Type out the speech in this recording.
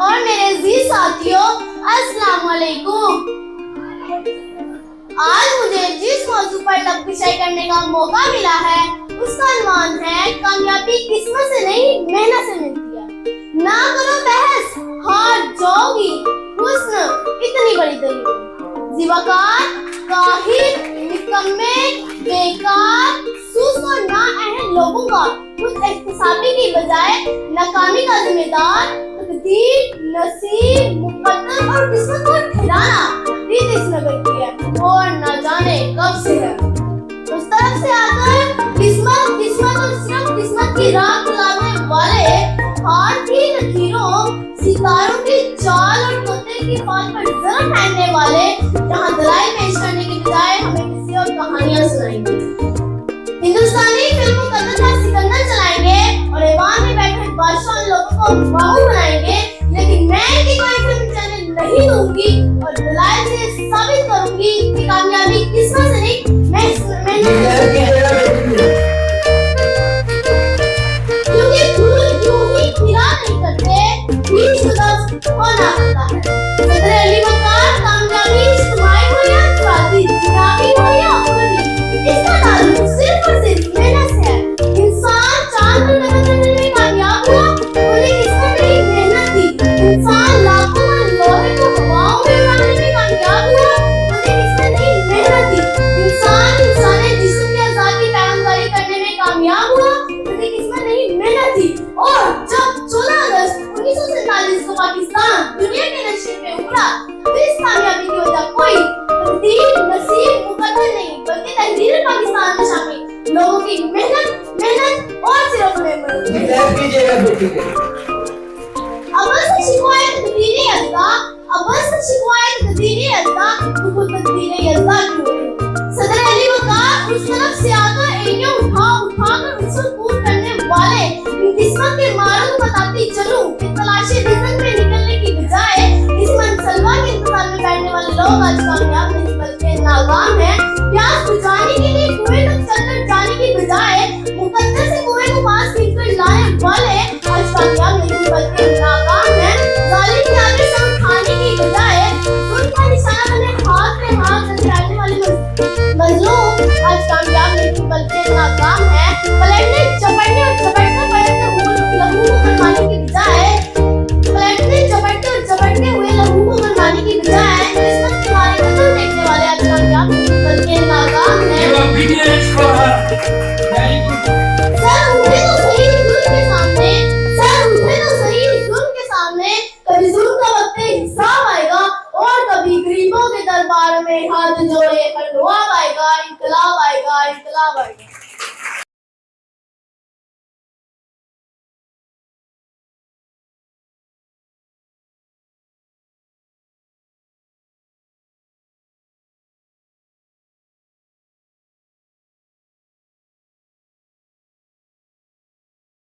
और मेरे अजीज साथियों, अस्सलाम वालेकुम। आज मुझे जिस मौजू पर तब शेयर करने का मौका मिला है उसका अनवान है कामयाबी किस्मत से नहीं मेहनत से मिलती है। ना करो बहस, हार जाओगी। हुस्न इतनी बड़ी दलील, जिवाकार, काहिल, निकम्मे, बेकार, सुस्त और नाअहल लोगों का खुद एहतिसाबी की बजाय नाकामी का जिम्मेदार तकदीर, नसीब, मुकद्दर और किस्मत को ठहराना रीत इसमें बनती है और न जाने कब से है। उस तरफ से आकर किस्मत किस्मत और सिर्फ किस्मत की राह खुलाने वाले हार की लकीरों, सितारों की चाल और तोते की फाल पर जरा फेंकने वाले जहां दलाइल पेश करने की बजाय हमें किसी और कहानियां सुनाएंगे। हिंदुस्तानी फिल्मों का सिकंदर चलाएंगे और ऐवान में बैठे बादशाह लोगों को बाबू बनाएंगे, लेकिन मैं इनकी कोई फिल्म चलने नहीं दूंगी और दलाइल से साबित करूंगी कि कामयाबी किस्मत से नहीं क्योंकि फूल यूं ही खिला नहीं करते, बीच शुदा होना पड़ता है। सदर अली वकार कामयाबी इज्तिमाई हो या अफरादी, दुनियावी हो या उखरवी, इसका ताल्लुक सिर्फ और सिर्फ मेहनत से है। इंसान चांद पर कदम रखने में कामयाब हुआ, बोले किस्मत नहीं मेहनत थी। इंसान लाखों मन लोहे को हवाओं में उड़ाने में कामयाब हुआ, बोले किस्मत नहीं मेहनत थी। इंसान इंसानी जिस्म की आजादी पैगंबरी करने में कामयाब हुआ, बोले किस्मत नहीं मेहनत थी। और जब 16 अगस्त 1947 को पाकिस्तान दुनिया के नक्शे पे उभरा, तो इस कामयाबी की वजह कोई तकदीर, नसीब, मुकद्दर नहीं बल्कि तहरीर पाकिस्तान में शामिल लोगों की मेहनत और सिर्फ अव्वल से शिकायत तकदीर यज़्दा, अव्वल से शिकायत तकदीर यज़्दा, तो खुद तकदीर यज़्दा क्यों है। सदर अली वकार उस तरफ से आकर एनियां उठा कर उछल कूद करने वाले किस्मत के मारूं बताती चलूं कि तलाशी रिज़्क़ में निकलने की बजाय इस मनसलवा के इंतजार में बैठने वाले लोग आज कामयाब नहीं बल्कि नाकाम हैं। प्यास बुझाने के लिए कुएं तक चलकर जाने की बजाय मुकद्दर से कुएं को पास खींचकर लाने वाले आज कामयाब नहीं बल्कि नाकाम हैं। जालिम के आगे सर उठाने की बजाय उनका निशाना बने हाथ में हाथ रखने वाले मजलूम आज कामयाब नहीं बल्कि नाकाम हैं। पलटने झपटने और झपटकर पलटते हुए लहू को मनवाने की बजाय लहू को मनवाने की बजाय किस्मत के मारे कदम देखने वाले आज कामयाब नहीं बल्कि नाकाम हैं। कभी जुल्म का वक्त हिसाब आएगा और कभी गरीबों के दरबार में हाथ जोड़े पर दुआ आएगा, इनकलाब आएगा, इनकलाब आएगा।